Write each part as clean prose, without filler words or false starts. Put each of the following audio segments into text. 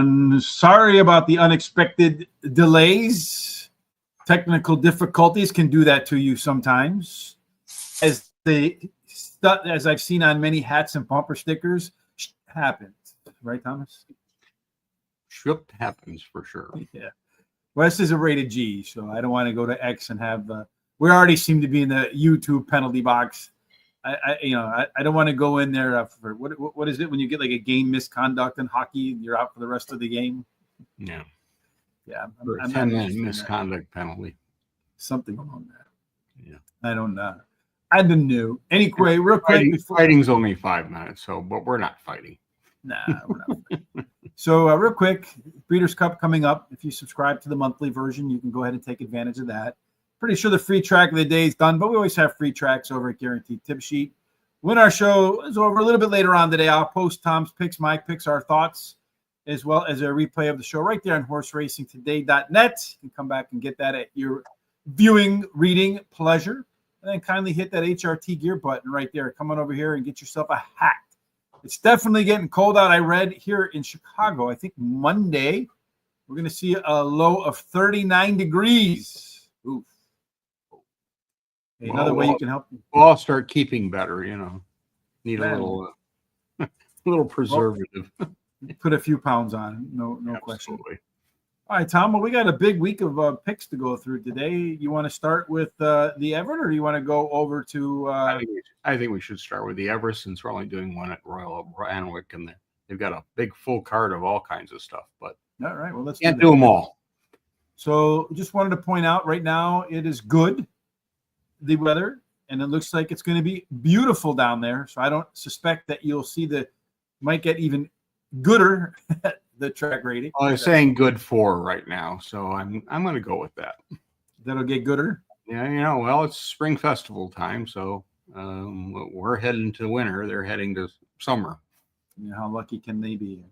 everyone. Sorry about the unexpected delays. Technical difficulties can do that to you sometimes. As I've seen on many hats and bumper stickers, happens. Right, Thomas? Shit happens for sure. Yeah. West is a rated G, so I don't want to go to X and have. We already seem to be in the YouTube penalty box. I don't want to go in there for what is it when you get like a game misconduct in hockey, you're out for the rest of the game. Yeah. I'm 10-minute misconduct penalty. Something along that. Yeah. I don't know. I don't know. Anyway, real quick. Fighting's only 5 minutes, but we're not fighting. Nah, we're not fighting. So real quick, Breeders' Cup coming up. If you subscribe to the monthly version, you can go ahead and take advantage of that. Pretty sure the free track of the day is done, but we always have free tracks over at Guaranteed Tip Sheet. When our show is over a little bit later on today, I'll post Tom's picks, my picks, our thoughts, as well as a replay of the show right there on horseracingtoday.net. You can come back and get that at your viewing, reading pleasure. And then kindly hit that HRT gear button right there. Come on over here and get yourself a hat. It's definitely getting cold out. I read here in Chicago, I think Monday, we're going to see a low of 39 degrees. Oof. Hey, another way you can help. We'll all start keeping better, Need a little preservative. Put a few pounds on. No question. All right, Tom. Well, we got a big week of picks to go through today. You want to start with the Everett, or do you want to go over to? I think we should start with the Everest, since we're only doing one at Royal Randwick, and they've got a big full card of all kinds of stuff. But all right, well, let's do them all. So, just wanted to point out right now it is good, the weather, and it looks like it's going to be beautiful down there. So I don't suspect that you'll see might get even gooder the track rating. Well, I'm saying good 4 right now, so I'm going to go with that. That'll get gooder. Yeah, well, it's spring festival time, so we're heading to winter. They're heading to summer. How lucky can they be?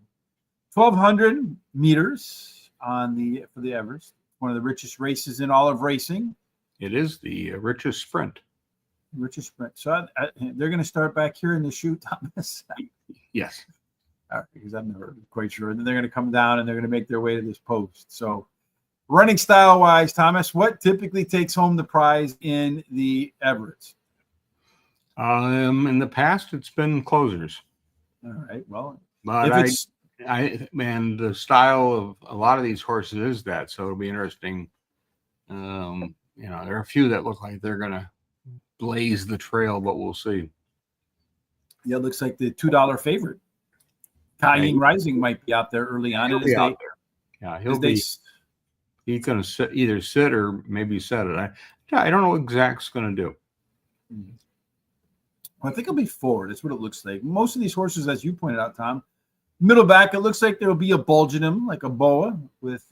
1,200 meters for the Everest. One of the richest races in all of racing. It is the richest sprint. So they're going to start back here in the chute, Thomas. Yes. All right, because I'm never quite sure. And then they're going to come down and they're going to make their way to this post. So running style-wise, Thomas, what typically takes home the prize in the Everest? In the past, it's been closers. All right, well. But the style of a lot of these horses is that, so it'll be interesting. There are a few that look like they're going to blaze the trail, but we'll see. Yeah, it looks like the $2 favorite. Kaiying Rising might be out there early on. He'll be out there. Yeah, he's going to either sit or maybe set it. I don't know what Zach's going to do. Well, I think it'll be 4. That's what it looks like. Most of these horses, as you pointed out, Tom, middle back, it looks like there will be a bulge in them, like a boa with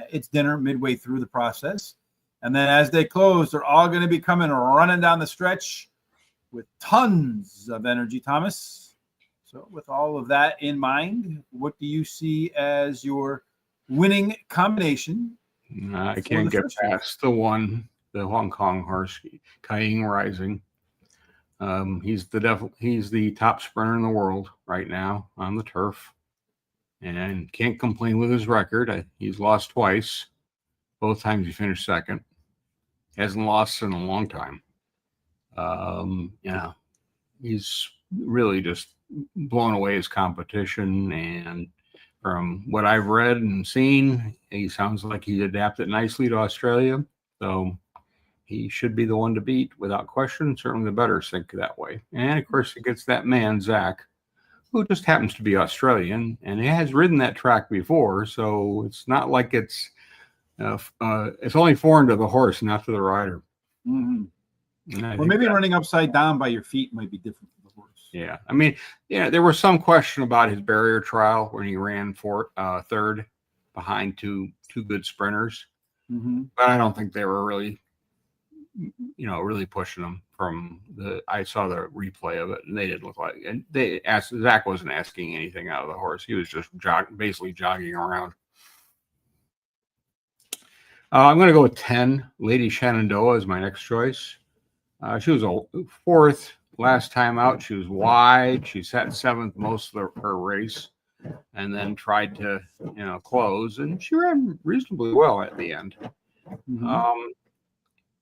its dinner midway through the process. And then as they close, they're all going to be coming running down the stretch with tons of energy, Thomas. So with all of that in mind, what do you see as your winning combination? I can't get past the Hong Kong horse, Kaiying Rising. He's the top sprinter in the world right now on the turf, and can't complain with his record. He's lost twice. Both times he finished second. Hasn't lost in a long time. He's really just blown away his competition, and from what I've read and seen, he sounds like he adapted nicely to Australia, so he should be the one to beat without question. Certainly the better sink that way. And of course, it gets that man Zach, who just happens to be Australian, and he has ridden that track before, so it's not like it's only foreign to the horse, not to the rider. Mm-hmm. Well, maybe running upside down by your feet might be different for the horse. Yeah. There was some question about his barrier trial when he ran third behind two good sprinters. Mm-hmm. But I don't think they were really pushing him I saw the replay of it, and they didn't look like, and Zach wasn't asking anything out of the horse. He was just basically jogging around. I'm going to go with 10. Lady Shenandoah is my next choice. She was a 4th last time out. She was wide. She sat 7th most of her race. and then tried to, close, and she ran reasonably well at the end. Mhm.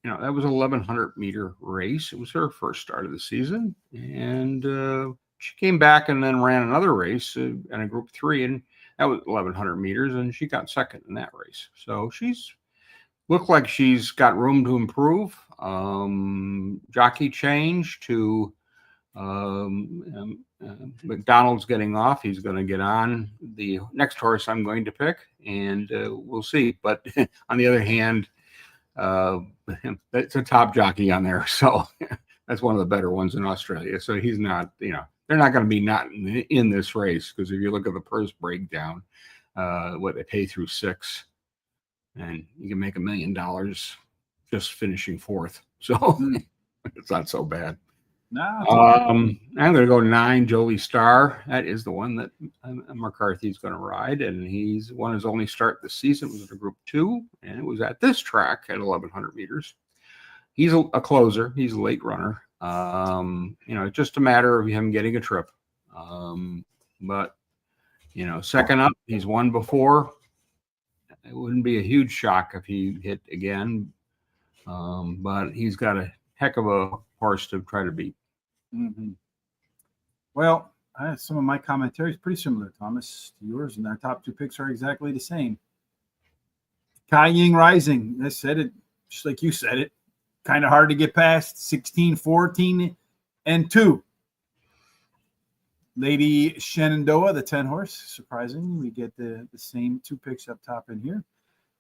That was an 1100-meter race. It was her first start of the season, and she came back and then ran another race in a Group 3, and that was 1100 meters, and she got second in that race. So she's looked like she's got room to improve. Jockey change to McDonald's getting off. He's going to get on the next horse I'm going to pick, and we'll see. But on the other hand, it's a top jockey on there, so that's one of the better ones in Australia. So he's not, they're not going to be not in this race, because if you look at the purse breakdown, what they pay through 6, and you can make $1 million just finishing 4th. So it's not so bad. No, I'm going to go 9, Jolie Star. That is the one that McCarthy's going to ride, and he's won his only start this season. It was at a Group 2, and it was at this track at 1100 meters. He's a closer. He's a late runner. It's just a matter of him getting a trip. But second up, he's won before. It wouldn't be a huge shock if he hit again, but he's got a heck of a horse to try to beat. Mm-hmm. Well, some of my commentary is pretty similar, Thomas, to yours, and our top 2 picks are exactly the same. Kai Ying Rising, I said it just like you said it. Kind of hard to get past 16, 14, and 2. Lady Shenandoah, the 10 horse. Surprisingly, we get the same 2 picks up top in here.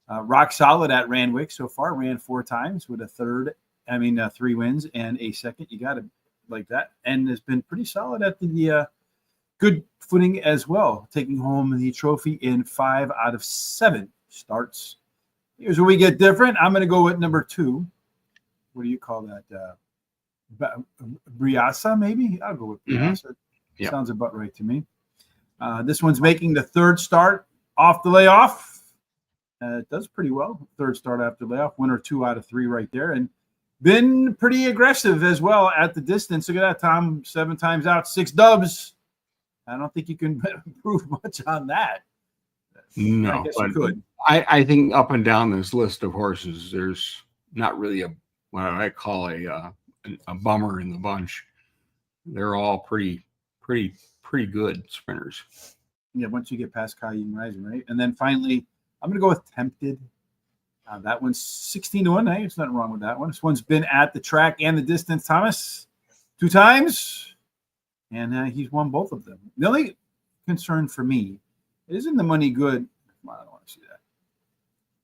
Rock solid at Randwick so far. Ran 4 times with 3 wins and a second. You got to like that, and has been pretty solid at the good footing as well, taking home the trophy in 5 out of 7 starts. Here's where we get different. I'm going to go with number 2. What do you call that? Briasa, maybe? I'll go with Briasa. Mm-hmm. Yep. Sounds about right to me. This one's making the 3rd start off the layoff. It does pretty well. 3rd start after layoff. Winner 2 out of 3 right there. And been pretty aggressive as well at the distance. Look at that, Tom. 7 times out, 6 dubs. I don't think you can improve much on that. No, I guess you could. I think up and down this list of horses, there's not really what I call a bummer in the bunch. They're all pretty good sprinters. Yeah, once you get past Kai Ying Rising, right? And then finally, I'm going to go with Tempted. That one's 16-1. Hey, there's nothing wrong with that one. This one's been at the track and the distance, Thomas, 2 times, and he's won both of them. The only concern for me isn't the money good. I don't want to see that.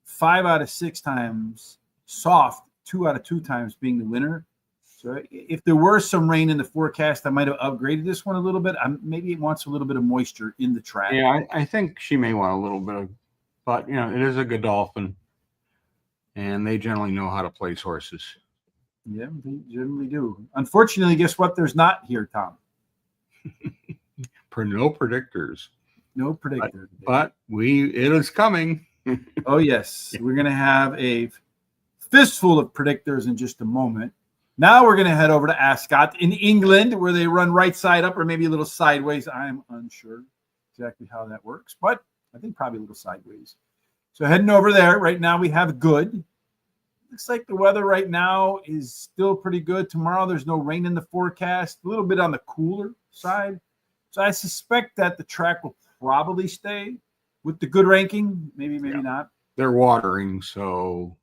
5 out of 6 times soft, 2 out of 2 times being the winner. So if there were some rain in the forecast, I might have upgraded this one a little bit. Maybe it wants a little bit of moisture in the track. Yeah, I think she may want a little bit of, but it is a Godolphin, and they generally know how to place horses. Yeah, they generally do. Unfortunately, guess what? There's not here, Tom. No predictors. No predictor. But it is coming. Oh, yes. We're going to have a fistful of predictors in just a moment. Now we're going to head over to Ascot in England, where they run right side up or maybe a little sideways. I'm unsure exactly how that works, but I think probably a little sideways. So heading over there, right now we have good. Looks like the weather right now is still pretty good. Tomorrow there's no rain in the forecast, a little bit on the cooler side. So I suspect that the track will probably stay with the good ranking. Maybe not. They're watering, so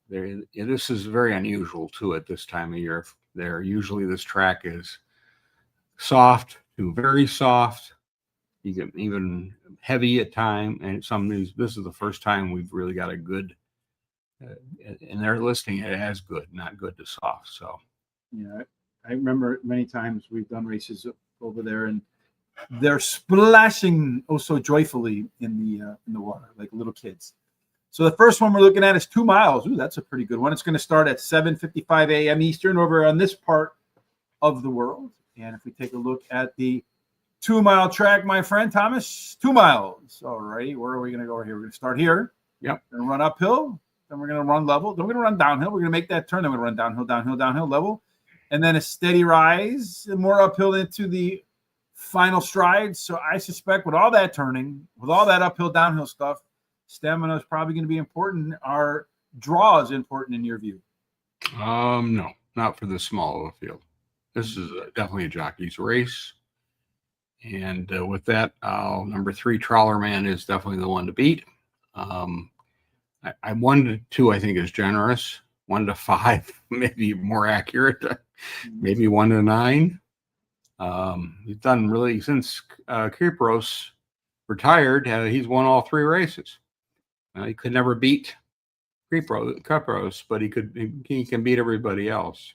this is very unusual too at this time of year. Usually this track is soft to very soft. You get even heavy at time, and this is the first time we've really got a good. And they're listing it as good, not good to soft. So yeah, I remember many times we've done races over there, and they're splashing oh so joyfully in the water like little kids. So the first one we're looking at is 2 miles. Ooh, that's a pretty good one. It's going to start at 7:55 a.m. Eastern over on this part of the world. And if we take a look at the 2 mile track, my friend Thomas, 2 miles. All righty, where are we going to go here? We're going to start here. Yep. We're going to run uphill. Then we're going to run level. Then we're going to run downhill. We're going to make that turn. Then we're going to run downhill, level. And then a steady rise and more uphill into the final strides. So I suspect with all that turning, with all that uphill, downhill stuff, stamina is probably going to be important. Are draws important in your view? No, not for this small of a field. This is definitely a jockey's race. And with that, number 3, Trawler Man is definitely the one to beat. I 1 to 2, I think, is generous. 1 to 5, maybe more accurate. Maybe 1 to 9. He's done really since Kypros retired. He's won all 3 races. He could never beat Kypros, but he can beat everybody else.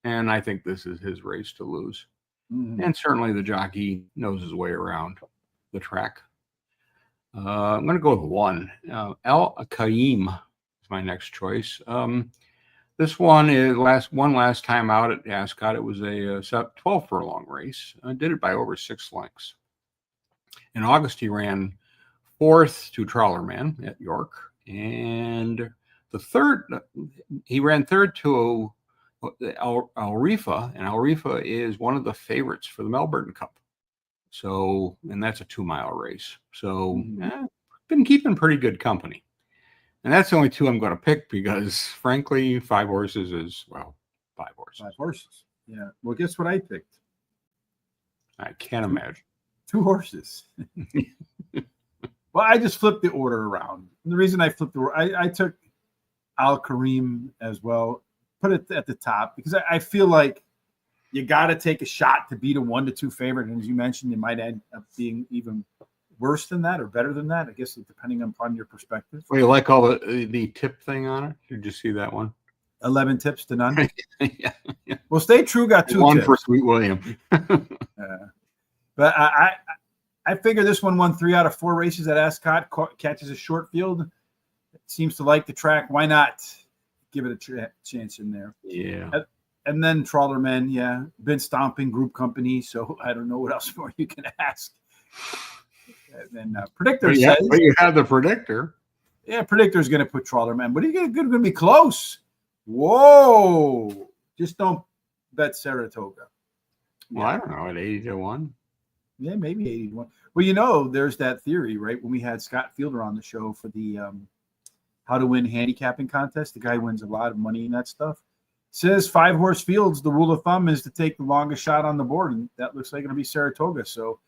And I think this is his race to lose. And certainly the jockey knows his way around the track. I'm going to go with 1. El Kaim is my next choice. This one is last time out at Ascot. It was a 12 furlong race. I did it by over 6 lengths. In August, he ran 4th to Trawler Man at York, and he ran 3rd to Al Rifa, and Al Rifa is one of the favorites for the Melbourne Cup. So, and that's a 2-mile race. So, been keeping pretty good company. And that's the only 2 I'm going to pick because, frankly, 5 horses is, 5 horses. 5 horses. Yeah. Well, guess what I picked? I can't imagine. 2 horses. Well, I just flipped the order around. And the reason I flipped the order, I took Al Karim as well, put it at the top because I feel like you got to take a shot to beat a 1 to 2 favorite. And as you mentioned, it might end up being even worse than that or better than that, I guess, depending upon your perspective. Well, you like all the tip thing on it? Did you see that one? 11 tips to none. Yeah. Well, Stay True got 2 1 tips. for Sweet William. But I figure this one won 3 out of 4 races at Ascot, catches a short field, seems to like the track. Why not give it a chance in there? Yeah. And then Trawlerman, been stomping Group Company, so I don't know what else more you can ask. And then Predictor says, but you have the Predictor. Yeah, Predictor's going to put Trawlerman, but he's going to be close. Whoa! Just don't bet Saratoga. Well, I don't know, at 80 to 1. Yeah, maybe 81. Well, there's that theory, right? When we had Scott Fielder on the show for the How to Win handicapping contest, the guy wins a lot of money in that stuff. Says 5-horse fields, the rule of thumb is to take the longest shot on the board, and that looks like it'll be Saratoga. So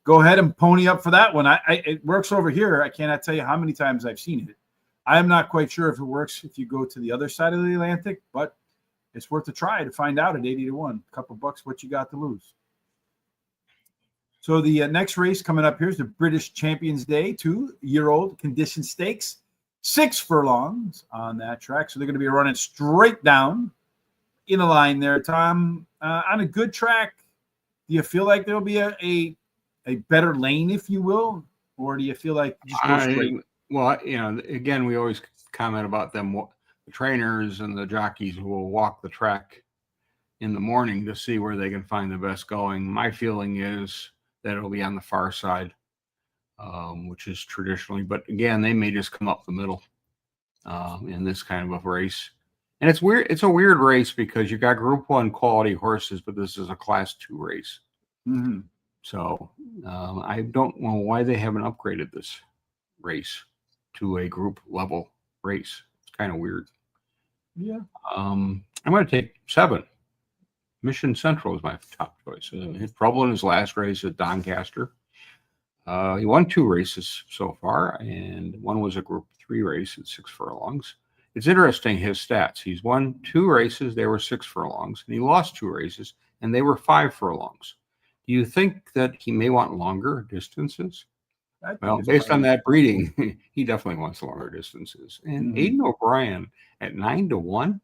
go ahead and pony up for that one. It works over here. I cannot tell you how many times I've seen it. I am not quite sure if it works if you go to the other side of the Atlantic, but it's worth a try to find out at 80 to 1. A couple bucks, what you got to lose. So the next race coming up here is the British Champions Day, 2-year-old condition stakes, 6 furlongs on that track. So they're going to be running straight down in a line there, Tom. On a good track, do you feel like there'll be a better lane, if you will, or do you feel like just go straight? Well, again, we always comment about them, the trainers and the jockeys who will walk the track in the morning to see where they can find the best going. My feeling is that it'll be on the far side, which is traditionally, but again, they may just come up the middle in this kind of a race. And it's weird. It's a weird race because you got Group 1 quality horses, but this is a Class 2 race. Mm-hmm. So I don't know why they haven't upgraded this race to a group level race. It's kind of weird. Yeah. I'm going to take 7. Mission Central is my top choice. He had trouble in his last race at Doncaster. He won 2 races so far, and one was a Group 3 race at 6 furlongs. It's interesting, his stats. He's won 2 races, they were 6 furlongs, and he lost 2 races, and they were 5 furlongs. Do you think that he may want longer distances? Well, based on that breeding, he definitely wants longer distances. And Aidan O'Brien at 9 to 1,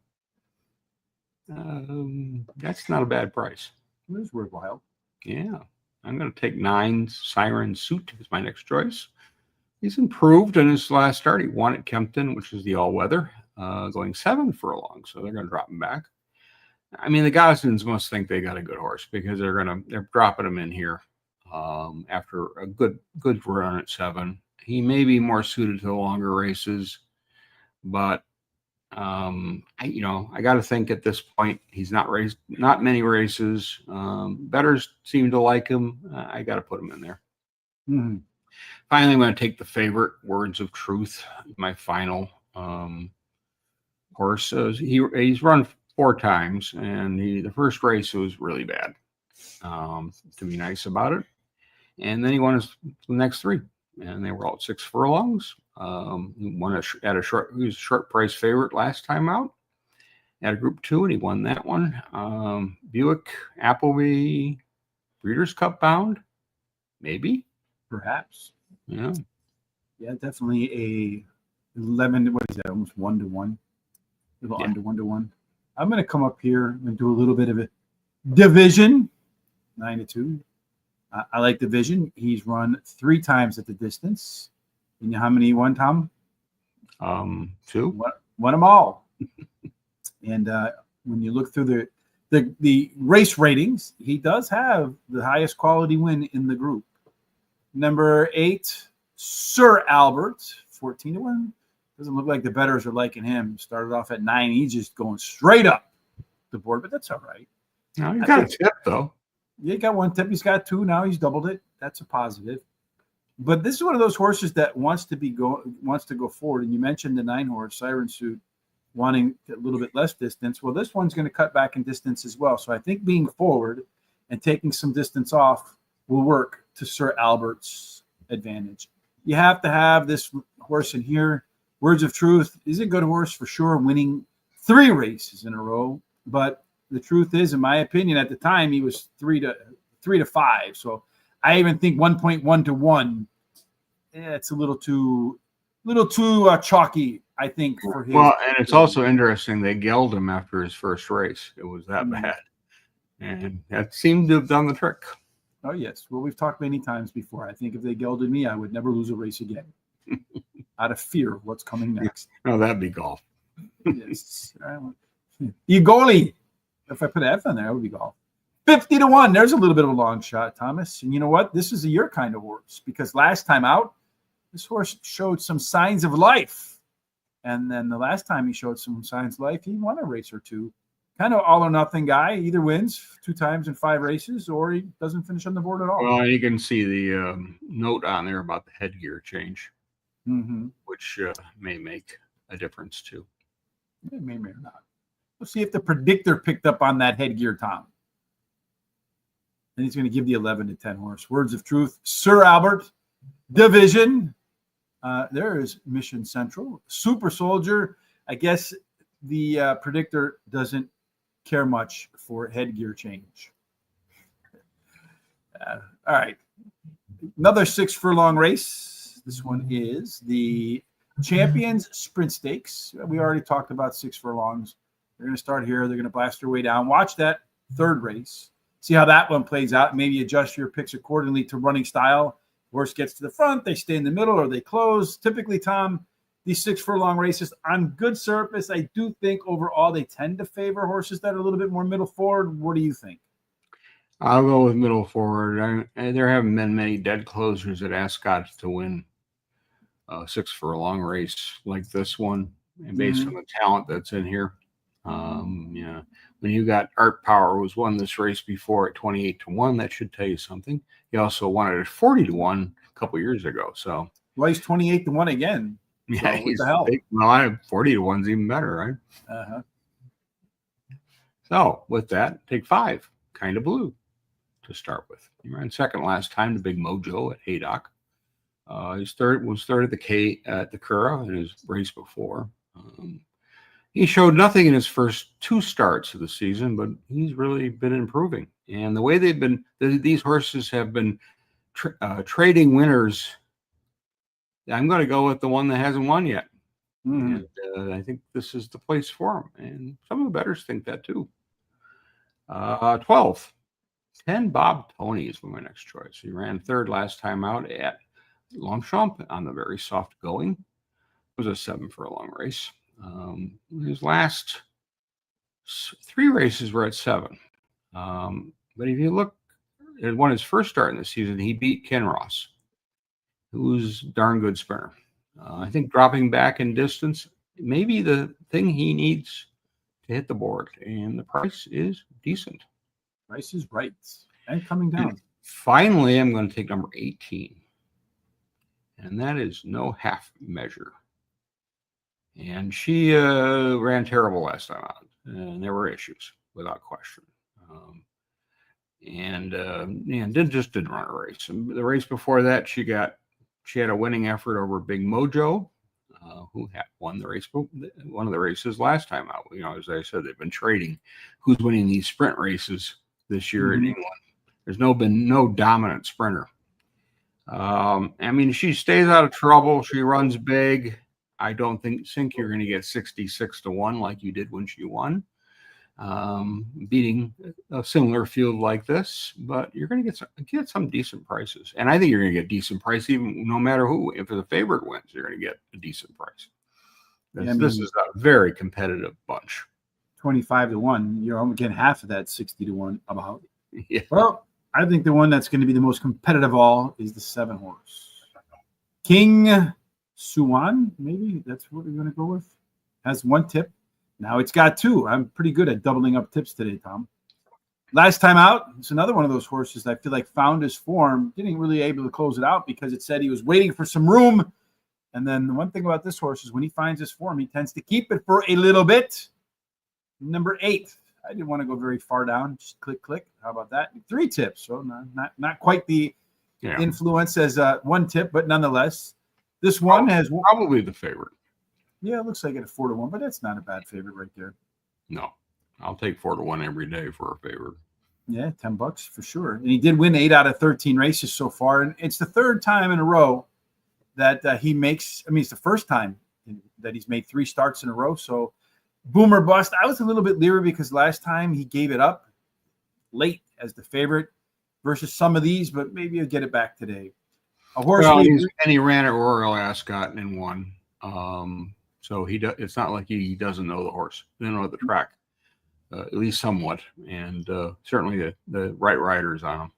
that's not a bad price. It was worthwhile. Yeah. I'm going to take 9 Siren Suit as my next choice. He's improved in his last start. He won at Kempton, which is the all-weather, going 7 furlongs. So they're going to drop him back. I mean, the Gosdens must think they got a good horse because they're dropping him in here after a good run at 7. He may be more suited to the longer races, but I got to think at this point he's not raced not many races. Bettors seem to like him. I got to put him in there. Mm-hmm. Finally, I'm going to take the favorite, Words of Truth, my final horse. He's run 4 times, and the first race was really bad. To be nice about it, and then he won the next 3, and they were all 6 furlongs. He won at a short. He was a short price favorite last time out at a Group 2, and he won that one. Buick, Appleby, Breeders' Cup bound, maybe, Perhaps. yeah. Yeah, definitely a 11. What is that? Almost 1-1. A little under 1-1. I'm going to come up here and do a little bit of a division. 9-2. I like division. He's run 3 times at the distance. You know how many he won, Tom? 2. Won them all. And when you look through the race ratings, he does have the highest quality win in the group. Number 8, Sir Albert, 14-1. Doesn't look like the bettors are liking him. Started off at 9. He's just going straight up the board, but that's all right. No, you got a tip though. Yeah, he got 1 tip. He's got 2 now. He's doubled it. That's a positive. But this is one of those horses that wants to go forward. And you mentioned the 9 horse, Siren Suit, wanting a little bit less distance. Well, this one's going to cut back in distance as well. So I think being forward and taking some distance off will work to Sir Albert's advantage. You have to have this horse in here. Words of Truth is a good horse for sure, winning 3 races in a row. But the truth is, in my opinion, at the time he was 3-5. So I even think 1.1 to 1. It's a little too chalky, I think, for him. Well, and it's also interesting they gelled him after his first race. It was that bad, and that seemed to have done the trick. Oh yes, well we've talked many times before. I think if they gelded me, I would never lose a race again, out of fear of what's coming next. No, that'd be golf. Yes, Egoli. If I put an F on there, that would be golf. 50-1. There's a little bit of a long shot, Thomas. And you know what? This is your kind of horse, because last time out, this horse showed some signs of life. And then the last time he showed some signs of life, he won a race or 2. Kind of all or nothing guy. Either wins 2 times in 5 races, or he doesn't finish on the board at all. Well, you can see the note on there about the headgear change, which may make a difference too. It may or not. We'll see if the predictor picked up on that headgear, Tom. And he's going to give the 11-10 horse. Words of Truth, Sir Albert, division. There is Mission Central. Super Soldier. I guess the predictor doesn't care much for headgear change. All right. Another 6 furlong race. This one is the Champions Sprint Stakes. We already talked about 6 furlongs. They're going to start here. They're going to blast their way down. Watch that 3rd race. See how that one plays out. Maybe adjust your picks accordingly to running style. Horse gets to the front. They stay in the middle or they close. Typically, Tom, these 6 furlong races on good surface, I do think overall they tend to favor horses that are a little bit more middle forward. What do you think? I'll go with middle forward. There haven't been many dead closers at Ascot to win a 6 furlong race like this one, and based on the talent that's in here. Yeah, when you got Art Power, who's won this race before at 28-1, that should tell you something. He also won it at 40-1 a couple years ago. So, well, he's 28-1 again. Yeah, so what the hell? Well, 40-1's even better, right? So with that, take 5, Kind of Blue to start with. He ran second last time to Big Mojo at Haydock. His was third at the Curragh in his race before. He showed nothing in his first 2 starts of the season, but he's really been improving. And the way these horses have been trading winners, I'm going to go with the one that hasn't won yet. And I think this is the place for him. And some of the bettors think that too. 12, 10 Bob Tony is my next choice. He ran 3rd last time out at Longchamp on the very soft going. It was a 7 furlong race. His last 3 races were at 7. But if you look at his first start in the season, he beat Kinross, who's a darn good sprinter. I think dropping back in distance, maybe the thing he needs to hit the board, and the price is decent. Price is right and coming down. And finally, I'm going to take number 18, and that is No Half Measure. And she ran terrible last time out, and there were issues without question. And didn't run a race. And the race before that, she had a winning effort over Big Mojo, who had won the race, one of the races last time out. You know, as I said, they've been trading who's winning these sprint races this year in England. There's been no dominant sprinter. I mean, she stays out of trouble. She runs big. I don't think you're going to get 66-1 like you did when she won, beating a similar field like this. But you're going to get some decent prices, and I think you're going to get decent price even no matter who. If the favorite wins, you're going to get a decent price. This is a very competitive bunch. 25-1. You're only getting half of that 60-1 about. Yeah. Well, I think the one that's going to be the most competitive of all is the 7 horse. King Suwan, maybe that's what we're going to go with. Has 1 tip. Now it's got 2. I'm pretty good at doubling up tips today, Tom. Last time out, it's another one of those horses that I feel like found his form. Didn't really able to close it out because it said he was waiting for some room. And then the one thing about this horse is when he finds his form, he tends to keep it for a little bit. Number 8. I didn't want to go very far down. Just click. How about that? 3 tips. So not quite the influence as 1 tip, but nonetheless, this one has probably the favorite. Yeah, it looks like it at 4-1, but that's not a bad favorite right there. No, I'll take 4-1 every day for a favorite. Yeah, $10 for sure. And he did win 8 out of 13 races so far, and it's the 3rd time in a row that he makes. I mean, it's the first time that he's made 3 starts in a row. So, boom or bust. I was a little bit leery because last time he gave it up late as the favorite versus some of these, but maybe he'll get it back today. A horse, and he ran at Royal Ascot and won. So it's not like he doesn't know the horse. He doesn't know the track, at least somewhat, and certainly the right riders on him.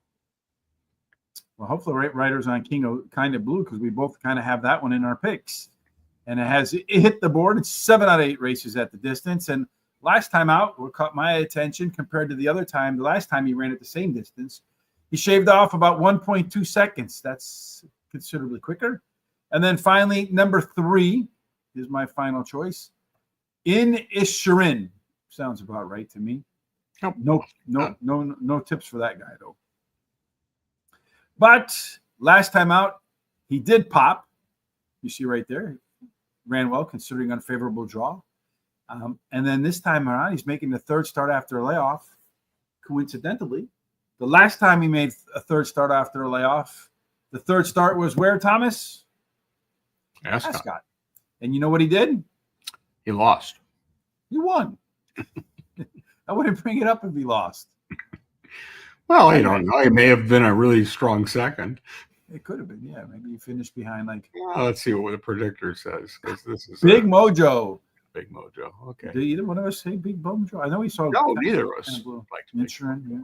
Well, hopefully, right riders on King of Kind of Blue because we both kind of have that one in our picks. And it hit the board. It's 7 out of 8 races at the distance. And last time out, what caught my attention compared to the other time, the last time he ran at the same distance, he shaved off about 1.2 seconds. That's considerably quicker. And then finally, number 3 is my final choice. In Ishirin. Sounds about right to me. No tips for that guy, though. But last time out, he did pop. You see right there. Ran well considering unfavorable draw. And then this time around, he's making the 3rd start after a layoff. Coincidentally, the last time he made a 3rd start after a layoff, the 3rd start was where, Thomas? Ascot. And you know what he did? He lost. He won. I wouldn't bring it up if he lost. Well, I don't know. It may have been a really strong second. It could have been, yeah. Maybe he finished behind Well, let's see what the predictor says, because this is Big Mojo. Big Mojo. Okay. Did either one of us say Big Mojo? I know we saw. No, neither of us. Insurance. Yeah.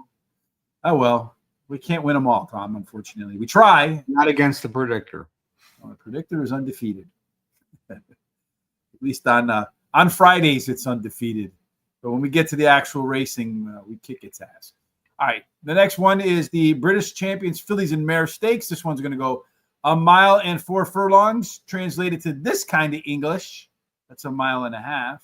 Oh well, we can't win them all, Tom. Unfortunately, we try. Not against the predictor. Well, the predictor is undefeated. At least on Fridays, it's undefeated. But when we get to the actual racing, we kick its ass. All right, the next one is the British Champions Fillies and Mare Stakes. This one's going to go 1 mile and 4 furlongs. Translated to this kind of English, that's 1.5 miles.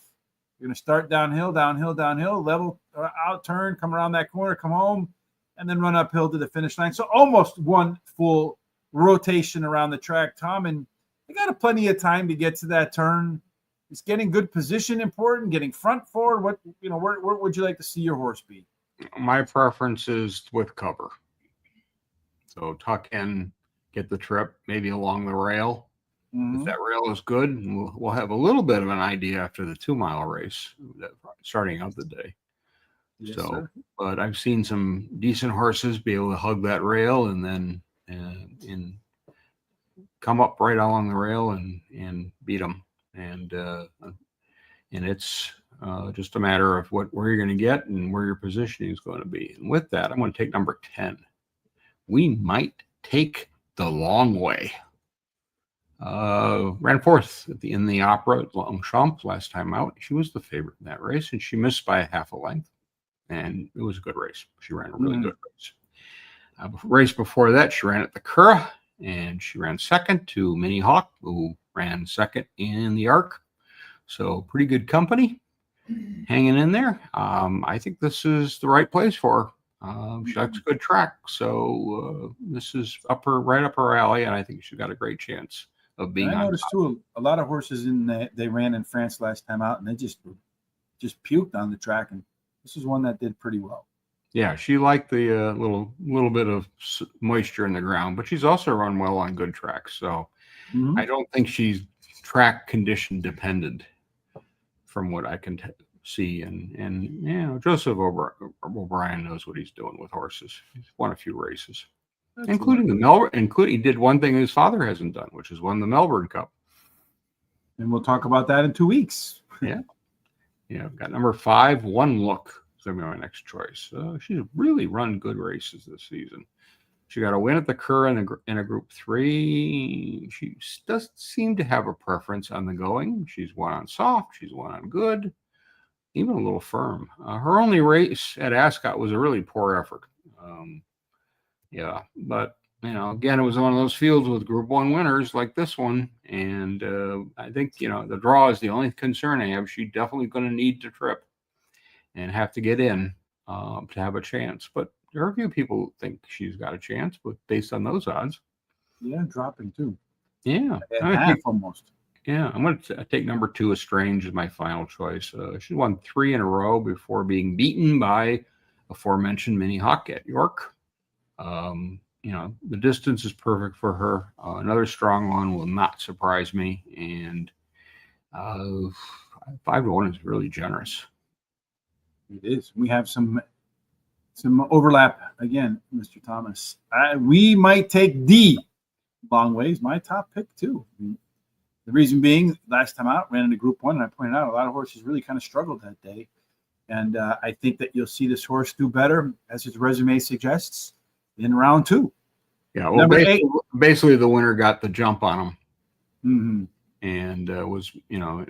You're going to start downhill, level out, turn, come around that corner, come home, and then run uphill to the finish line. So almost 1 full rotation around the track, Tom. And you got plenty of time to get to that turn. Is getting good position important? Getting front forward? Where would you like to see your horse be? My preference is with cover. So tuck in, get the trip, maybe along the rail. Mm-hmm. If that rail is good, we'll have a little bit of an idea after the 2-mile race, starting out the day. Yes, sir. But I've seen some decent horses be able to hug that rail and then come up right along the rail and beat them. And it's just a matter of where you're going to get and where your positioning is going to be. And with that, I'm going to take number 10. We might take the long way. Ran fourth in the Opera at Longchamp last time out. She was the favorite in that race, and she missed by a half a length. And it was a good race. She ran a really good race. Race before that, she ran at the Curragh, and she ran second to Minnie Hawk, who ran second in the Arc. So pretty good company hanging in there. I think this is the right place for her. She likes a good track, so this is right up her alley, and I think she's got a great chance of being. I noticed too a lot of horses they ran in France last time out, and they just puked on the track, and this is one that did pretty well. Yeah, she liked the little bit of moisture in the ground, but she's also run well on good tracks. So I don't think she's track condition dependent, from what I can see. And Joseph O'Brien knows what he's doing with horses. He's won a few races, including the Melbourne. He did one thing his father hasn't done, which is won the Melbourne Cup. And we'll talk about that in 2 weeks. Yeah, got number 5, One Look. Going to be my next choice. She's really run good races this season. She got a win at the Curragh in a Group 3. She doesn't seem to have a preference on the going. She's won on soft. She's won on good, even a little firm. Her only race at Ascot was a really poor effort. But again, it was one of those fields with Group 1 winners like this one, and I think the draw is the only concern I have. She's definitely going to need to trip and have to get in to have a chance. But there are a few people think she's got a chance, but based on those odds. Yeah, dropping too. Yeah. Half almost. Yeah, I'm going to take number 2, Estrange, as my final choice. She won 3 in a row before being beaten by aforementioned Minnie Hawk at York. The distance is perfect for her. Another strong one will not surprise me. And 5-1 is really generous. It is. We have some overlap again, Mr. Thomas. We might take D long ways. My top pick too. The reason being, last time out, ran into Group 1, and I pointed out a lot of horses really kind of struggled that day. And I think that you'll see this horse do better, as his resume suggests, in round 2. Yeah, well, basically the winner got the jump on him. Mm-hmm. And was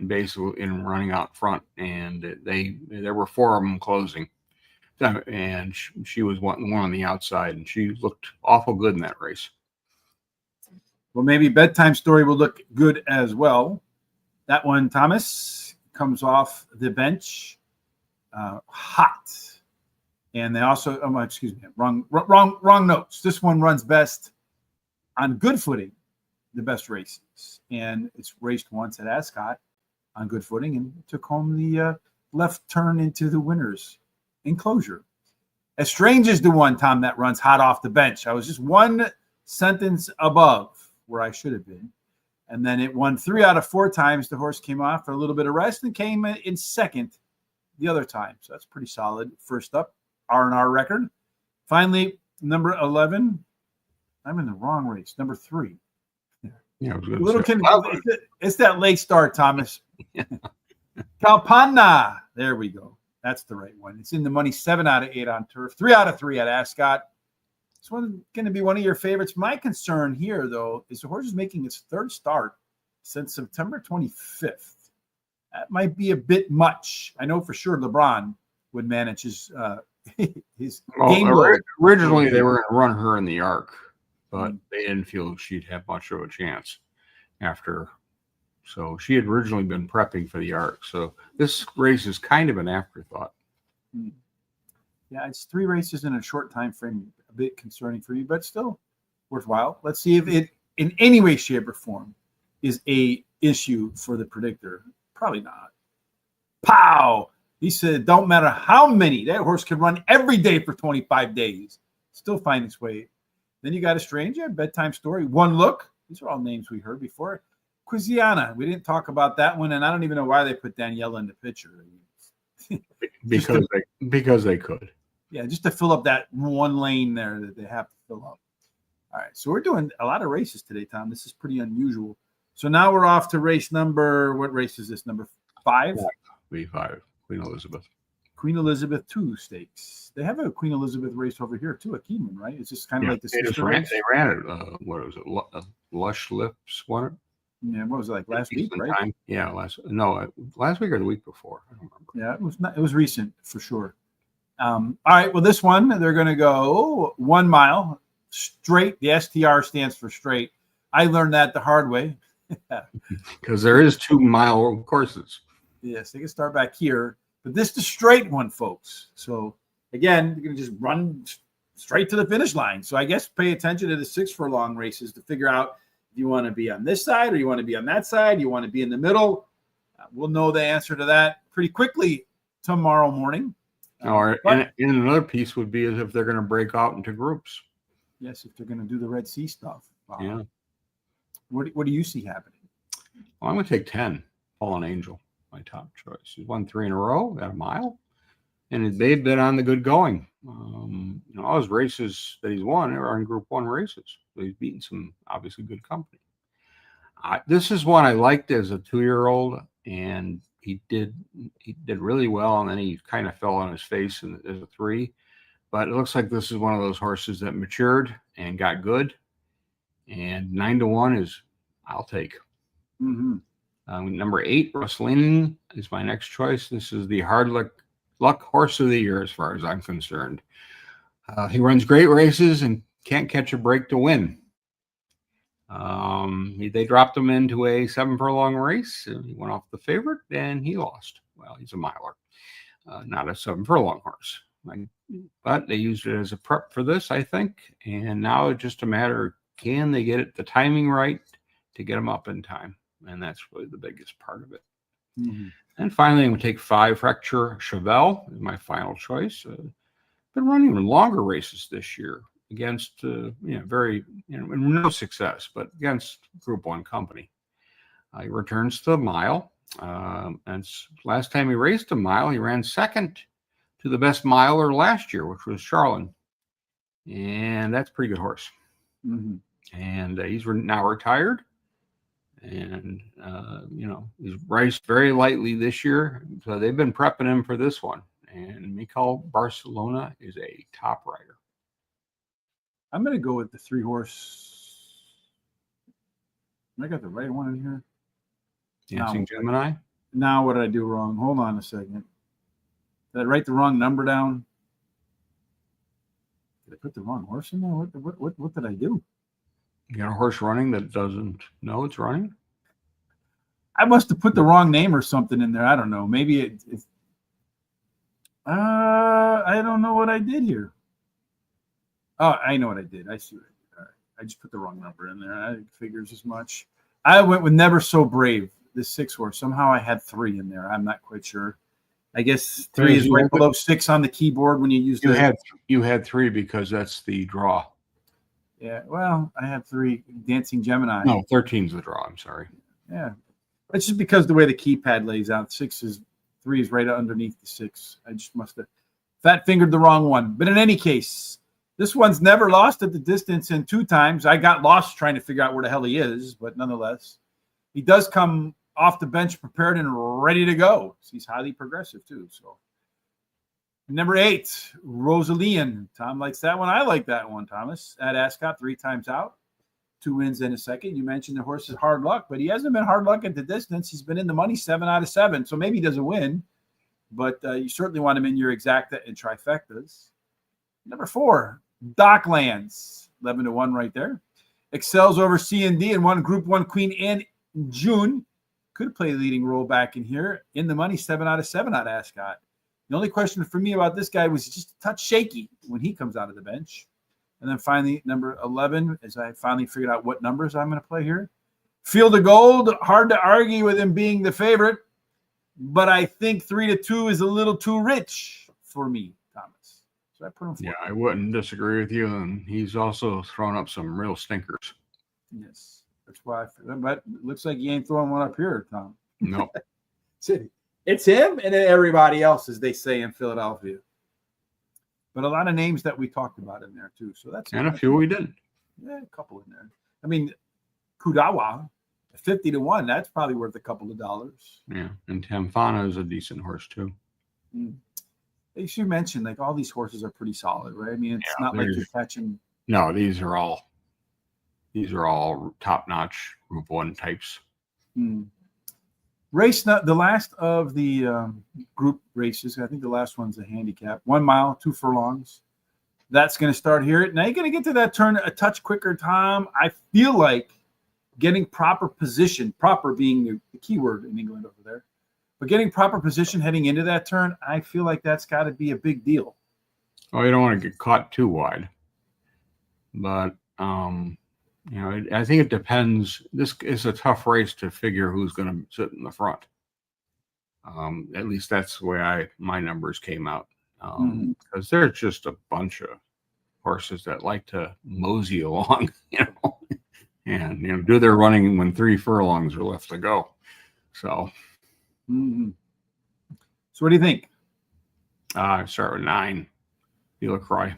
basically in running out front, and there were 4 of them closing, and she was one on the outside, and she looked awful good in that race. Well, maybe Bedtime Story will look good as well. That one, Thomas, comes off the bench hot, and they also wrong notes. This one runs best on good footing. The best races, and it's raced once at Ascot on good footing and took home the left turn into the winner's enclosure. Estrange is the one, Tom, that runs hot off the bench. I was just 1 sentence above where I should have been, and then it won 3 out of 4 times. The horse came off for a little bit of rest and came in second the other time, so that's pretty solid. First up, R&R record. Finally, number 11. I'm in the wrong race. Number 3. Yeah, it's that late start, Thomas. Kalpana. There we go. That's the right one. It's in the money. 7 out of 8 on turf. 3 out of 3 at Ascot. This one's going to be one of your favorites. My concern here, though, is the horse is making its 3rd start since September 25th. That might be a bit much. I know for sure LeBron would manage his game load. Originally, they were going to run her in the Arc, but they didn't feel she'd have much of a chance after. So she had originally been prepping for the Arc. So this race is kind of an afterthought. Yeah, it's 3 races in a short time frame. A bit concerning for you, but still worthwhile. Let's see if it, in any way, shape, or form, is a issue for the predictor. Probably not. Pow! He said, don't matter how many. That horse can run every day for 25 days. Still find its way. Then you got Estrange, Bedtime Story, One Look. These are all names we heard before. Quiziana. We didn't talk about that one, and I don't even know why they put Daniela in the picture. because they could. Yeah, just to fill up that one lane there that they have to fill up. All right, so we're doing a lot of races today, Tom. This is pretty unusual. So now we're off to race number, what race is this, number 5? V5, Queen Elizabeth. Queen Elizabeth 2 stakes. They have a Queen Elizabeth race over here too at Keeneland, right? It's just kind of like the sister race. They ran it. What was it? Lush Lips won it. Yeah, what was it, like last week, decent right? time. Yeah, last week or the week before. I don't remember. Yeah, it was recent for sure. All right, well, this one they're going to go 1 mile straight. The STR stands for straight. I learned that the hard way. Because there is 2 mile courses. Yes, they can start back here, but this is the straight one, folks. So again, you're going to just run straight to the finish line. So I guess pay attention to the 6 furlong races to figure out if you want to be on this side or you want to be on that side. You want to be in the middle. We'll know the answer to that pretty quickly tomorrow morning. And another piece would be is if they're going to break out into groups. Yes, if they're going to do the Red Sea stuff. Yeah. What do you see happening? Well, I'm going to take 10. Fallen Angel, my top choice. He's won 3 in a row, got a mile, and they've been on the good going. All his races that he's won are in Group 1 races. So he's beaten some obviously good company. This is one I liked as a 2-year-old, and he did really well, and then he kind of fell on his face as a 3. But it looks like this is one of those horses that matured and got good. And 9-1 is I'll take. Mm-hmm. Number 8, Rustling is my next choice. This is the hard luck horse of the year, as far as I'm concerned. He runs great races and can't catch a break to win. They dropped him into a 7 furlong race. He went off the favorite and he lost. Well, he's a miler, not a 7 furlong horse. But they used it as a prep for this, I think. And now it's just a matter of can they get the timing right to get him up in time. And that's really the biggest part of it. Mm-hmm. And finally, I'm going to take 5 Fracture Chevelle is my final choice. Been running longer races this year against no success, but against Group 1 company. He returns to the mile. And last time he raced a mile, he ran second to the best miler last year, which was Charlin. And that's a pretty good horse. Mm-hmm. And he's now retired. And, he's raced very lightly this year. So they've been prepping him for this one. And Mikel Barcelona is a top rider. I'm going to go with the 3-horse. I got the right one in here. Dancing Gemini. Now, what did I do wrong? Hold on a second. Did I write the wrong number down? Did I put the wrong horse in there? What did I do? You got a horse running that doesn't know it's running? I must have put the wrong name or something in there. I don't know. Maybe I don't know what I did here. Oh, I know what I did. I see what I did. All right. I just put the wrong number in there. I figures as much. I went with Never So Brave, this 6 horse. Somehow I had 3 in there. I'm not quite sure. I guess 3 is right below 6 on the keyboard when you use You had 3 because that's the draw. Yeah, well, I had 3 Dancing Gemini. No, 13's the draw. I'm sorry. Yeah. It's just because the way the keypad lays out, 3 is right underneath the 6. I just must have fat fingered the wrong one. But in any case, this one's never lost at the distance, and 2 times I got lost trying to figure out where the hell he is, but nonetheless, he does come off the bench prepared and ready to go. So he's highly progressive too. So number 8, Rosalian. Tom likes that one. I like that one, Thomas. At Ascot, 3 times out, 2 wins in a second. You mentioned the horse is hard luck, but he hasn't been hard luck at the distance. He's been in the money 7 out of 7. So maybe he doesn't win, but you certainly want him in your exacta and trifectas. Number 4, Docklands, 11-1 right there. Excels over C&D and won Group 1 Queen and June. Could play a leading role back in here. In the money, 7 out of 7 at Ascot. The only question for me about this guy was just a touch shaky when he comes out of the bench. And then finally, number 11, as I finally figured out what numbers I'm going to play here. Field of Gold, hard to argue with him being the favorite, but I think 3-2 is a little too rich for me, Thomas. So I put him 4. Yeah, I wouldn't disagree with you. And he's also thrown up some real stinkers. Yes, that's why. But it looks like he ain't throwing one up here, Tom. No. It's him and then everybody else, as they say in Philadelphia. But a lot of names that we talked about in there too. So that's and a few we didn't. Yeah, a couple in there. I mean, Kudawa, 50-1. That's probably worth a couple of dollars. Yeah, and Tamfana is a decent horse too. As you mentioned, like all these horses are pretty solid, right? I mean, it's not like you're catching. No, these are all these are all top-notch Group 1 types. Race, not the last of the group races. I think the last one's a handicap. 1 mile, 2 furlongs. That's going to start here. Now you're going to get to that turn a touch quicker, Tom. I feel like getting proper position, proper being the key word in England over there, but getting proper position heading into that turn, I feel like that's got to be a big deal. Oh, you don't want to get caught too wide. But, you know, I think it depends. This is a tough race to figure who's going to sit in the front. At least that's the way my numbers came out. Because there's just a bunch of horses that like to mosey along, you know, and, you know, do their running when 3 furlongs are left to go. So, So what do you think? I start with 9. Delacroix,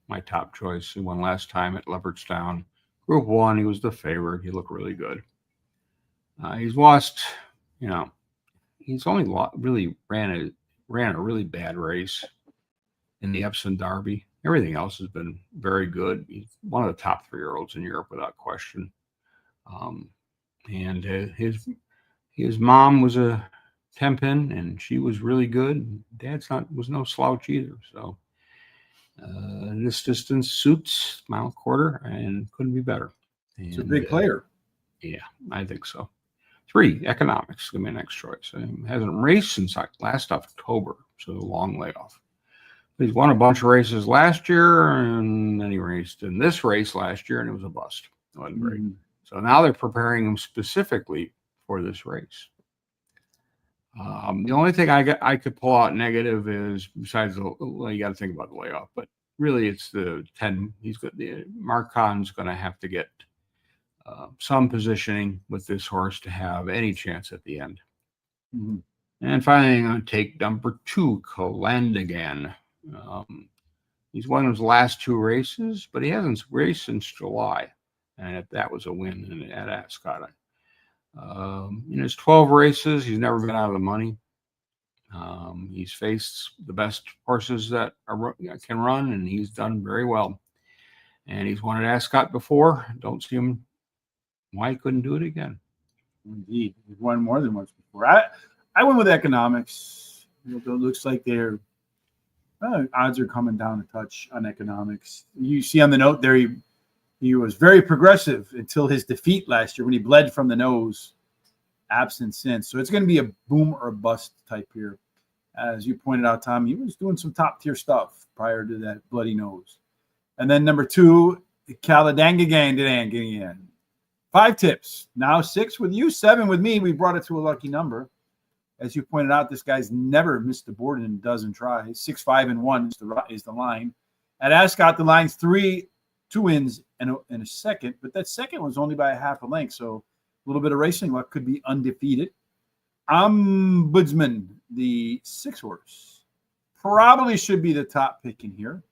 my top choice. He won last time at Leopardstown. Group 1, he was the favorite. He looked really good. He's lost, you know, he's only really ran a really bad race in the Epsom Derby. Everything else has been very good. He's one of the top 3-year-olds in Europe without question. And his mom was a 10-pin, and she was really good. Dad's was no slouch either. So this distance suits mile quarter and couldn't be better. It's a big player. Yeah, I think so. 3, Economics, my next choice. Hasn't raced since last October, so a long layoff. He's won a bunch of races last year, and then he raced in this race last year, and it was a bust. It wasn't great. So now they're preparing him specifically for this race. The only thing I could pull out negative is, besides you got to think about the layoff, but really it's the 10. Mark Kahn's going to have to get some positioning with this horse to have any chance at the end. And finally, I'm going to take number 2, Calandigan. He's won his last 2 races, but he hasn't raced since July, and that was a win at Ascot. In his 12 races, he's never been out of the money. He's faced the best horses that can run, and he's done very well. And he's won at Ascot before. Don't see him why he couldn't do it again. Indeed, he's won more than once before. I went with Economics. It looks like their odds are coming down a touch on Economics. You see on the note there, he was very progressive until his defeat last year when he bled from the nose, absent since. So it's going to be a boom or bust type here. As you pointed out, Tom, he was doing some top tier stuff prior to that bloody nose. And then number 2, Calandigan. 5 tips. Now 6 with you, 7 with me. We brought it to a lucky number. As you pointed out, this guy's never missed the board in a dozen tries. 6, 5, and 1 is the line. At Ascot, the line's 3, 2 wins and a second, but that second was only by a half a length, so a little bit of racing luck, could be undefeated. Ombudsman, the 6 horse, probably should be the top pick in here.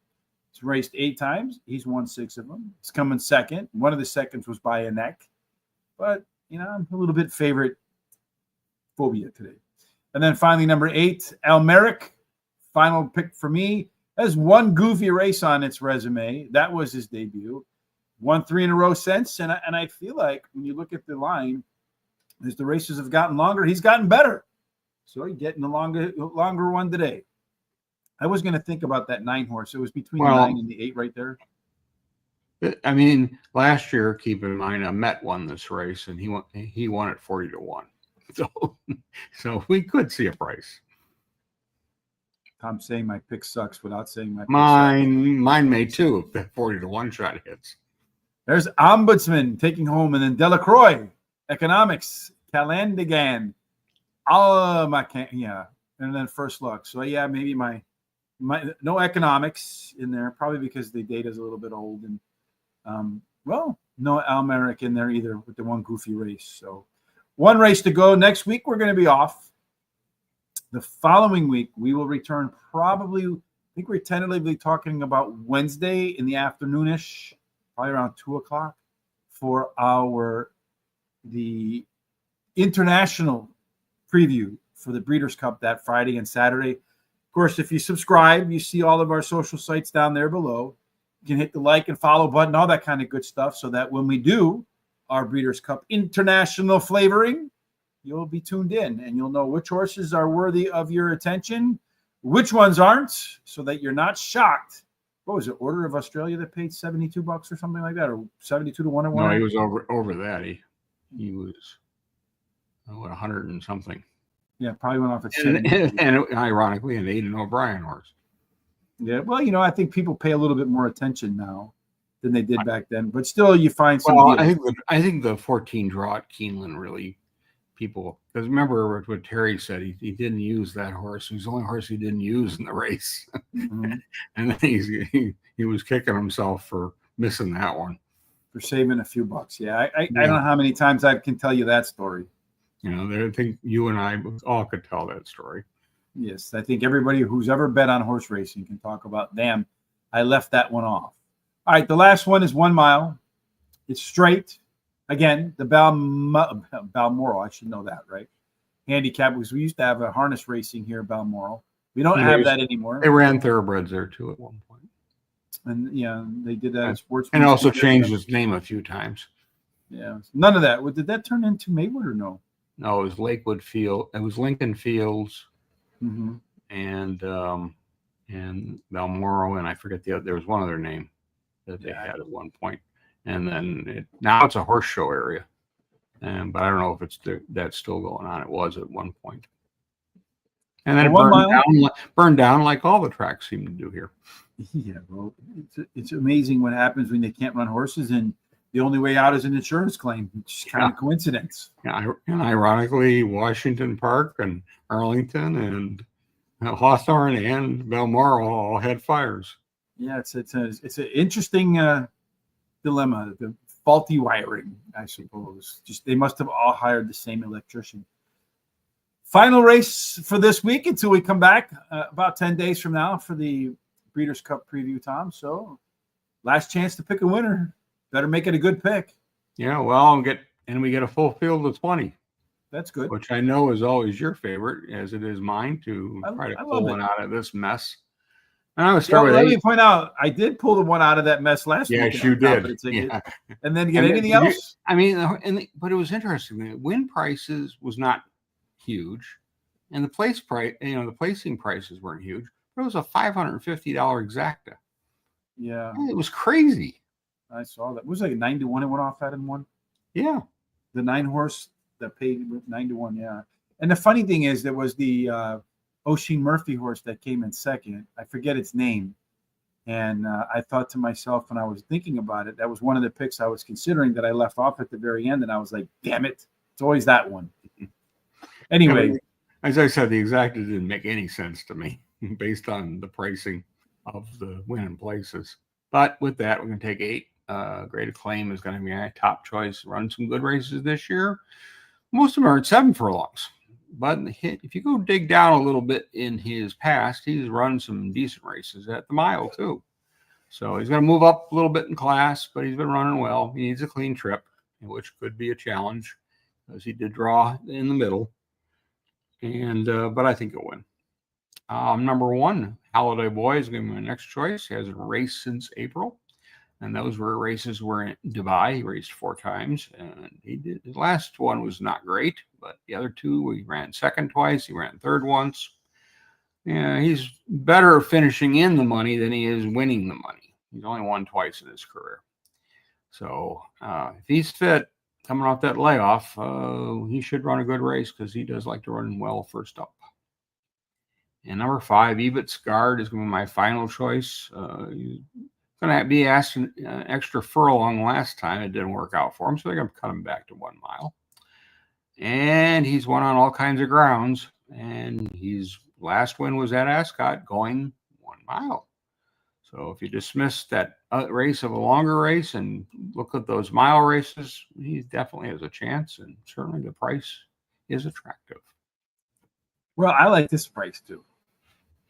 He's raced 8 times. He's won 6 of them. He's coming second. One of the seconds was by a neck, but you know, I'm a little bit favorite phobia today. And then finally, number 8, Almeric, final pick for me. Has 1 goofy race on its resume. That was his debut. Won 3 in a row since. And I feel like when you look at the line, as the races have gotten longer, he's gotten better. So he's getting a longer one today. I was going to think about that 9 horse. It was between the 9 and the 8 right there. I mean, last year, keep in mind, Met won this race, and he won at 40-1. So we could see a price. I'm saying my pick sucks without saying my pick Mine may too if that 40-1 shot hits. There's Ombudsman taking home, and then Delacroix, Economics, Calandigan, and then First Luck. So yeah, maybe my no Economics in there, probably because the data's a little bit old, and no Almeric in there either with the 1 goofy race. So 1 race to go. Next week we're going to be off. The following week, we will return probably, I think we're tentatively talking about Wednesday in the afternoonish, probably around 2 o'clock, for the international preview for the Breeders' Cup that Friday and Saturday. Of course, if you subscribe, you see all of our social sites down there below. You can hit the like and follow button, all that kind of good stuff, so that when we do our Breeders' Cup International flavoring, you'll be tuned in and you'll know which horses are worthy of your attention, which ones aren't, so that you're not shocked. What was it, Order of Australia that paid $72 or something like that, or 72 to 1 at one? No, he was over that. He was 100 and something. Yeah, probably went off at and ironically, an Aidan O'Brien horse. Yeah, well, I think people pay a little bit more attention now than they did back then, but still, you find some. Well, I think the 14 draw at Keeneland really people, because remember what Terry said, he didn't use that horse. It was the only horse he didn't use in the race. Mm-hmm. And then he was kicking himself for missing that one. For saving a few bucks. Yeah, I don't know how many times I can tell you that story. I think you and I all could tell that story. Yes, I think everybody who's ever bet on horse racing can talk about, damn, I left that one off. All right, the last one is 1 mile. It's straight. Again, the Balmoral, I should know that, right? Handicap, because we used to have a harness racing here at Balmoral. We don't have that anymore. They ran thoroughbreds there too at one point. And they did that at sports. And also changed its name a few times. Yeah, none of that. Did that turn into Maywood or no? No, it was Lakewood Field. It was Lincoln Fields, and Balmoral, and I forget there was one other name that they had at one point. And then now it's a horse show area, but I don't know if that's still going on. It was at one point, and then it burned down like all the tracks seem to do here. Yeah, well, it's amazing what happens when they can't run horses, and the only way out is an insurance claim. It's kind of coincidence. Yeah, and ironically, Washington Park and Arlington and Hawthorne and Balmoral all had fires. Yeah, it's an interesting dilemma, the faulty wiring, I suppose. Just they must have all hired the same electrician. Final race for this week until we come back about 10 days from now for the Breeders' Cup preview, Tom. So last chance to pick a winner. Better make it a good pick. Yeah, well, we get a full field of 20. That's good. Which I know is always your favorite, as it is mine, to try to pull one out of this mess. And I would start with 8. Let me point out, I did pull the one out of that mess last week. Yes, you did. Yeah. And then get anything else? But it was interesting. The win prices was not huge, and the place price, the placing prices weren't huge. But it was a $550 exacta. Yeah, it was crazy. I saw that. It was like 9 to 1. It went off at in one. Yeah, the 9 horse that paid 9 to 1. Yeah, and the funny thing is, there was the Oisin Murphy horse that came in second. I forget its name. And I thought to myself when I was thinking about it, that was one of the picks I was considering that I left off at the very end. And I was like, damn it, it's always that one. Anyway. As I said, the exacta didn't make any sense to me based on the pricing of the winning places. But with that, we're going to take 8. Great Acclaim is going to be my top choice. Run some good races this year. Most of them are at 7 furlongs. But if you go dig down a little bit in his past, he's run some decent races at the mile too. So he's going to move up a little bit in class, but he's been running well. He needs a clean trip, which could be a challenge because he did draw in the middle. And but I think he'll win. Number 1, Holiday Boy is going to be my next choice. He hasn't raced since April. And those races were in Dubai. He raced 4 times, and his last one was not great, but the other 2, he ran second twice. He ran third once. Yeah, he's better finishing in the money than he is winning the money. He's only won twice in his career. So if he's fit, coming off that layoff, he should run a good race because he does like to run well first up. And number 5, Ebit's Guard is going to be my final choice. Going to be asked an extra furlong last time. It didn't work out for him, so they're going to cut him back to 1 mile. And he's won on all kinds of grounds. And his last win was at Ascot, going 1 mile. So if you dismiss that race of a longer race and look at those mile races, he definitely has a chance. And certainly the price is attractive. Well, I like this price too.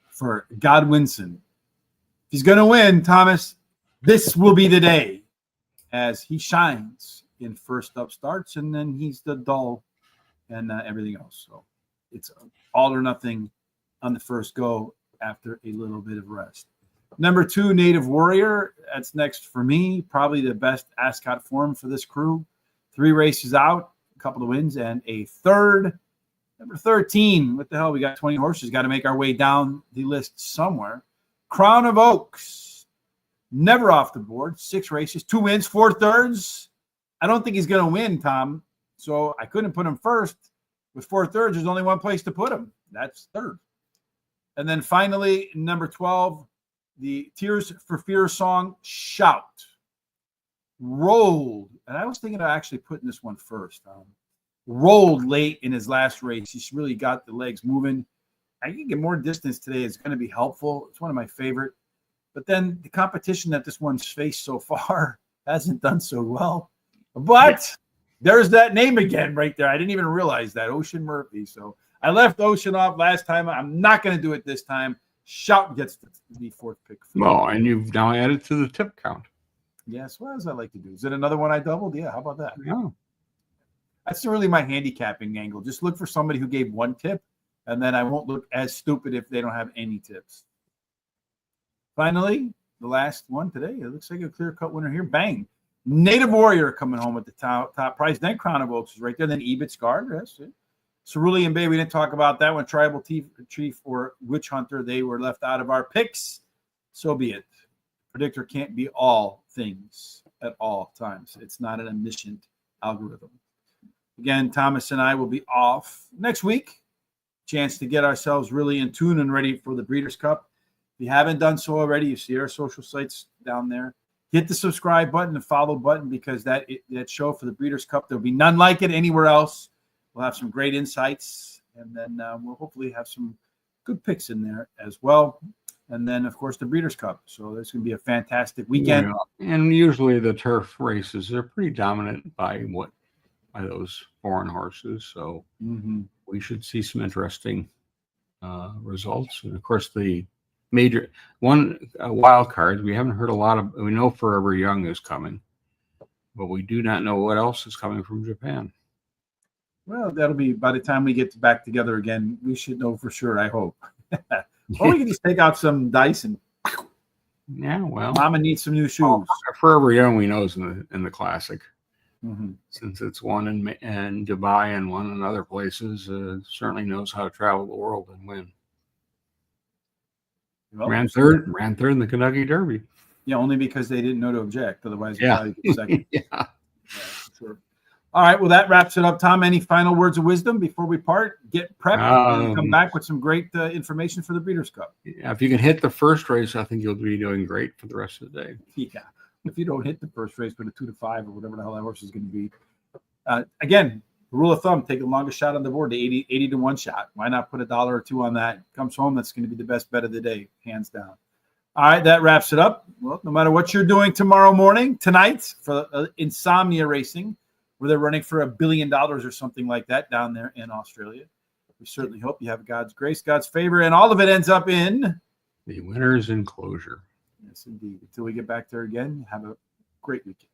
For Godwinson. If he's going to win, Thomas, this will be the day as he shines in first up starts, and then he's the dull and everything else. So it's all or nothing on the first go after a little bit of rest. Number 2, Native Warrior. That's next for me. Probably the best Ascot form for this crew. 3 races out, a couple of wins, and a third. Number 13. What the hell? We got 20 horses. Got to make our way down the list somewhere. Crown of Oaks. Never off the board. 6 races, 2 wins, 4 thirds. I don't think he's going to win, Tom. So I couldn't put him first. With 4 thirds, there's only one place to put him. That's third. And then finally, number 12, the Tears for Fears song, Shout. Rolled. And I was thinking of actually putting this one first. Rolled late in his last race. He's really got the legs moving. I can get more distance today. It's going to be helpful. It's one of my favorite. But then the competition that this one's faced so far hasn't done so well. But there's that name again right there. I didn't even realize that, Ocean Murphy. So I left Ocean off last time. I'm not going to do it this time. Shout gets the 4th pick. Well, and you've now added to the tip count. Yes. What does I like to do? Is it another one I doubled? Yeah. How about that? Yeah. That's really my handicapping angle. Just look for somebody who gave 1 tip, and then I won't look as stupid if they don't have any tips. Finally, the last one today. It looks like a clear-cut winner here. Bang. Native Warrior coming home with the top prize. Then Crown of Oaks is right there. Then Ebit's Guard. That's it. Cerulean Bay, we didn't talk about that one. Tribal Chief or Witch Hunter, they were left out of our picks. So be it. Predictor can't be all things at all times. It's not an omniscient algorithm. Again, Thomas and I will be off next week. Chance to get ourselves really in tune and ready for the Breeders' Cup. If you haven't done so already, you see our social sites down there. Hit the subscribe button and follow button, because that show for the Breeders' Cup, there'll be none like it anywhere else. We'll have some great insights, and then we'll hopefully have some good picks in there as well. And then, of course, the Breeders' Cup. So there's going to be a fantastic weekend. Yeah. And usually the turf races are pretty dominant by those foreign horses. So we should see some interesting results. And, of course, the major wild card, we haven't heard a lot of. We know Forever Young is coming, but we do not know what else is coming from Japan. Well, that'll be by the time we get back together again. We should know for sure, I hope. Or we can just take out some dice and. Yeah, well, Mama needs some new shoes. Forever Young, we know is in the classic. Since it's one in Dubai and one in other places, certainly knows how to travel the world and win. Well, ran third in the Kentucky Derby. Yeah, only because they didn't know to object. Otherwise, probably second. Yeah, sure. All right, well, that wraps it up. Tom, any final words of wisdom before we part? Get prepped and come back with some great information for the Breeders' Cup. Yeah, if you can hit the first race, I think you'll be doing great for the rest of the day. Yeah, if you don't hit the first race with a 2 to 5 or whatever the hell that horse is going to be. Again, rule of thumb, take the longest shot on the board, the 80 to 1 shot. Why not put $1 or $2 on that? Comes home, that's going to be the best bet of the day, hands down. All right, that wraps it up. Well, no matter what you're doing tonight for insomnia racing, where they're running for $1 billion or something like that down there in Australia, we certainly hope you have God's grace, God's favor, and all of it ends up in the winner's enclosure. Yes, indeed. Until we get back there again, have a great weekend.